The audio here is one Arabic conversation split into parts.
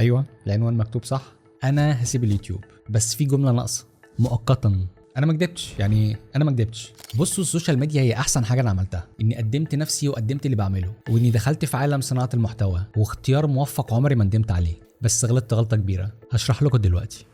ايوه العنوان مكتوب صح. انا هسيب اليوتيوب بس في جمله ناقصه مؤقتا. انا ما كدبتش، يعني انا ما كدبتش. بصوا السوشيال ميديا هي احسن حاجه انا عملتها، اني قدمت نفسي وقدمت اللي بعمله، واني دخلت في عالم صناعه المحتوى، واختيار موفق عمري ما ندمت عليه. بس غلطت غلطه كبيره هشرح لكم دلوقتي.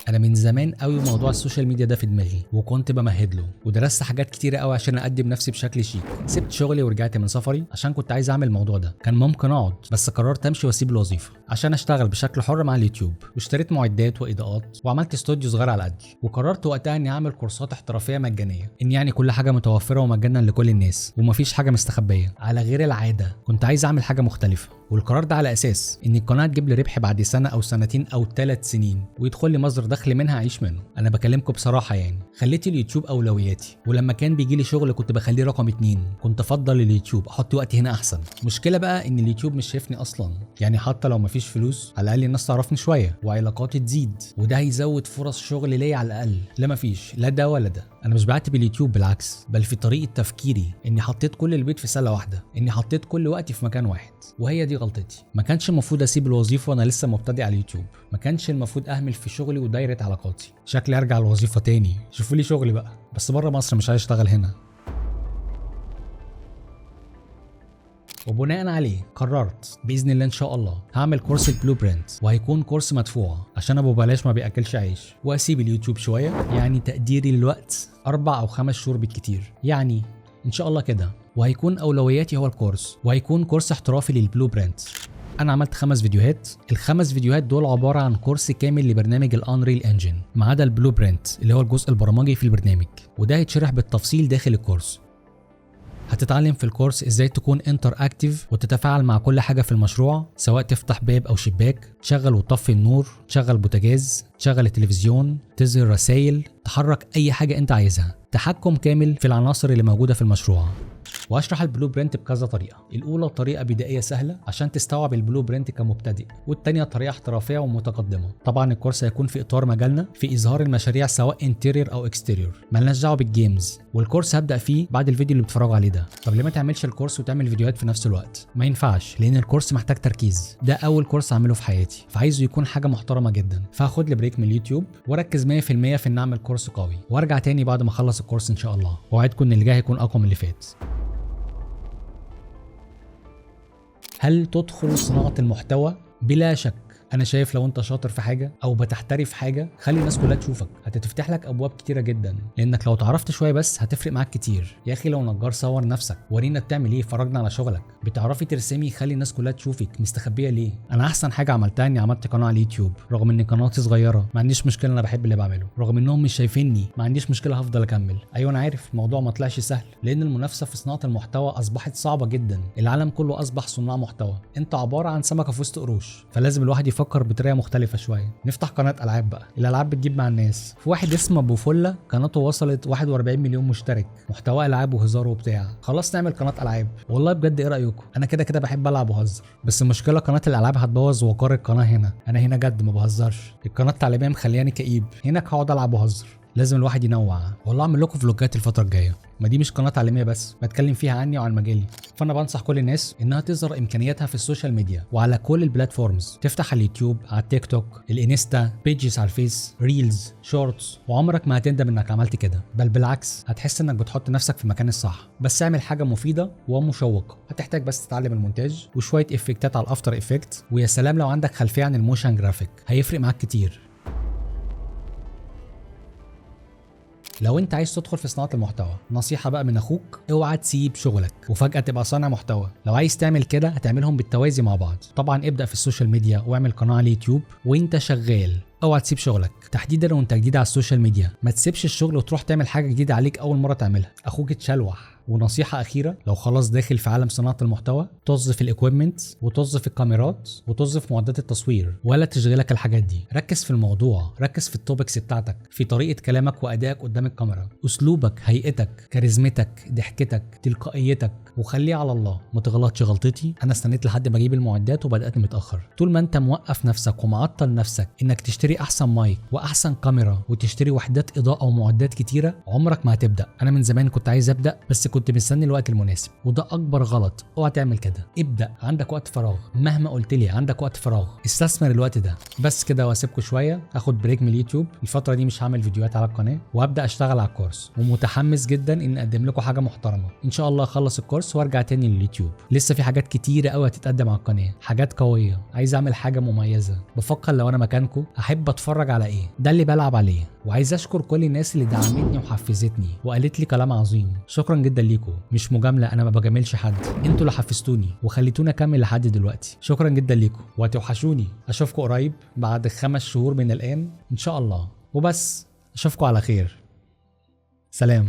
انا من زمان قوي موضوع السوشيال ميديا ده في دماغي، وكنت بمهد له، ودرست حاجات كتيره قوي عشان اقدم نفسي بشكل شيك. سبت شغلي ورجعت من سفري عشان كنت عايز اعمل الموضوع ده. كان ممكن اقعد، بس قررت امشي واسيب الوظيفه عشان اشتغل بشكل حر مع اليوتيوب، واشتريت معدات واضاءات وعملت استوديو صغير على قدي. وقررت وقتها اني اعمل كورسات احترافيه مجانيه، ان يعني كل حاجه متوفره ومجانا لكل الناس، ومفيش حاجه مستخبيه. على غير العاده كنت عايز اعمل حاجه مختلفه، والقرار ده على اساس ان القناه تجيب لي ربح بعد سنه او سنتين او 3 سنين، ويدخل لي مصدر دخل منها اعيش منه. انا بكلمكم بصراحه، يعني خليت اليوتيوب اولوياتي، ولما كان بيجي لي شغل كنت بخليه رقم 2. كنت افضل اليوتيوب، احط وقتي هنا احسن. مشكله بقى ان اليوتيوب مش شايفني اصلا، يعني حتى لو مفيش فلوس على الاقل الناس تعرفني شويه وعلاقاتي تزيد، وده هيزود فرص شغل ليا على الاقل. لا مفيش لا ده ولا ده. انا مش بعتب اليوتيوب، بالعكس، بل في طريقه تفكيري اني حطيت كل البيت في سله واحده، اني حطيت كل وقتي في مكان واحد. وهي دي غلطتي. ما كانش المفروض اسيب الوظيفه وانا لسه مبتدئ على اليوتيوب. ما كانش المفروض اهمل في شغلي ودايره علاقاتي. شكلي ارجع الوظيفه تاني. شوفوا لي شغلي بقى، بس بره مصر، مش عايز اشتغل هنا. وبناء عليه قررت باذن الله ان شاء الله هعمل كورس البلو برنت، وهيكون كورس مدفوع عشان ابو بلاش ما بياكلش عيش. واسيب اليوتيوب شويه، يعني تقديري للوقت 4 أو 5 شهور بالكتير، يعني ان شاء الله كده. وهيكون اولوياتي هو الكورس، وهيكون كورس احترافي للبلو برنت. انا عملت 5 فيديوهات. ال5 فيديوهات دول عباره عن كورس كامل لبرنامج الانريل انجن، ما عدا البلو برنت اللي هو الجزء البرمجي في البرنامج، وده هيتشرح بالتفصيل داخل الكورس. هتتعلم في الكورس ازاي تكون انتر اكتيف وتتفاعل مع كل حاجه في المشروع، سواء تفتح باب او شباك، تشغل وتطفي النور، تشغل بوتاجاز، تشغل التلفزيون، تظهر رسائل، تحرك اي حاجه انت عايزها، تحكم كامل في العناصر اللي موجوده في المشروع. واشرح البلو برنت بكذا طريقه. الاولى طريقه بدائيه سهله عشان تستوعب البلو برنت كمبتدئ، والثانيه طريقه احترافيه ومتقدمه. طبعا الكورس هيكون في اطار مجالنا في اظهار المشاريع سواء انتيرير او اكستيريور، مالناش دعوه بالجيمز. والكورس هبدا فيه بعد الفيديو اللي بتتفرجوا عليه ده. طب ليه ما تعملش الكورس وتعمل فيديوهات في نفس الوقت؟ ما ينفعش، لان الكورس محتاج تركيز. ده اول كورس اعمله في حياتي، فعايزه يكون حاجه محترمه جدا. فهاخد لي بريك من اليوتيوب واركز 100% في ان اعمل كورس قوي، وارجع تاني بعد ما اخلص الكورس ان شاء الله. واوعدكم ان اللي جاي هيكون اقوى من اللي فات. هل تدخل صناعة المحتوى؟ بلا شك. انا شايف لو انت شاطر في حاجه او بتحترف حاجه، خلي الناس كلها تشوفك. هتفتح لك ابواب كتيره جدا، لانك لو اتعرفت شويه بس هتفرق معاك كتير. يا اخي لو نجار صور نفسك، ورينا بتعمل ايه، فرجنا على شغلك. بتعرفي ترسمي، خلي الناس كلها تشوفك. مستخبيه ليه؟ انا احسن حاجه عملتها اني عملت قناه على اليوتيوب، رغم ان قناتي صغيره ما عنديش مشكله، انا بحب اللي بعمله. رغم انهم مش شايفيني ما عنديش مشكله، هفضل اكمل. ايوه انا عارف الموضوع ما طلعش سهل، لان المنافسه في صناعه المحتوى اصبحت صعبه جدا. العالم كله اصبح صناع محتوى، انت عباره عن سمكه في وسط قروش. فلازم الواحد يفكر بطريقه مختلفه شويه. نفتح قناه العاب بقى، الالعاب بتجيب مع الناس. في واحد اسمه ابو فله قناته وصلت 41 مليون مشترك، محتوى العاب وهزار وبتاع. خلاص نعمل قناه العاب. والله بجد ايه رايكم؟ انا كده بحب العب وهزر، بس المشكله قناه الالعاب هتبوظ وقار القناه هنا. انا هنا جد ما بهزرش. القناه التعليميه مخلياني كئيب، هناك هقعد العب وهزر. لازم الواحد ينوع. والله اعمل لكم فلوجات الفتره الجايه، ما دي مش قناه تعليميه بس، بتكلم فيها عني وعن مجالي. فانا بنصح كل الناس انها تظهر امكانياتها في السوشيال ميديا وعلى كل البلاتفورمز. تفتح على اليوتيوب، على التيك توك، الانستا، بيجز على الفيس، ريلز، شورتس، وعمرك ما هتندم انك عملت كده. بل بالعكس، هتحس انك بتحط نفسك في المكان الصح. بس اعمل حاجه مفيده ومشوقه. هتحتاج بس تتعلم المونتاج وشويه افكتات على الافتر افكت، ويا سلام لو عندك خلفيه عن الموشن جرافيك، هيفرق معاك كتير. لو انت عايز تدخل في صناعه المحتوى، نصيحه بقى من اخوك، اوعى تسيب شغلك وفجاه تبقى صانع محتوى. لو عايز تعمل كده هتعملهم بالتوازي مع بعض. طبعا ابدا في السوشيال ميديا واعمل قناه على اليوتيوب وانت شغال. اوعى تسيب شغلك، تحديدا وانت جديد على السوشيال ميديا. ما تسيبش الشغل وتروح تعمل حاجه جديده عليك اول مره تعملها. اخوك اتشلوح. ونصيحه اخيره، لو خلاص داخل في عالم صناعه المحتوى، توظف الاكويبمنت وتوظف الكاميرات وتوظف معدات التصوير، ولا تشغلك الحاجات دي. ركز في الموضوع، ركز في التوبكس بتاعتك، في طريقه كلامك وادائك قدام الكاميرا، اسلوبك، هيئتك، كاريزمتك، ضحكتك، تلقائيتك، وخليه على الله. ما تغلطش غلطتي، انا استنيت لحد ما اجيب المعدات وبدات متاخر. طول ما انت موقف نفسك ومعطل نفسك انك تشتري احسن مايك واحسن كاميرا وتشتري وحدات اضاءه ومعدات كتيره، عمرك ما هتبدا. انا من زمان كنت عايز ابدا، بس كنت مستني الوقت المناسب، وده اكبر غلط. اوعى تعمل كده. ابدا، عندك وقت فراغ، مهما قلت لي عندك وقت فراغ، استثمر الوقت ده. بس كده، واسيبكم شويه اخد بريك من اليوتيوب. الفتره دي مش هعمل فيديوهات على القناه، وابدا اشتغل على الكورس، ومتحمس جدا ان اقدم لكم حاجه محترمه. ان شاء الله اخلص الكورس وارجع تاني لليوتيوب. لسه في حاجات كتيره قوي هتتقدم على القناه، حاجات قويه. عايز اعمل حاجه مميزه. بفكر لو انا مكانكم احب اتفرج على ايه، ده اللي بلعب عليه. وعايز اشكر كل الناس اللي دعمتني وحفزتني وقالت لي كلام عظيم. شكرا جدا ليكم، مش مجامله، انا ما بجاملش حد. انتوا اللي حفزتوني وخليتوني اكمل لحد دلوقتي. شكرا جدا ليكم، وهتوحشوني. اشوفكم قريب بعد 5 شهور من الان ان شاء الله. وبس، اشوفكم على خير. سلام.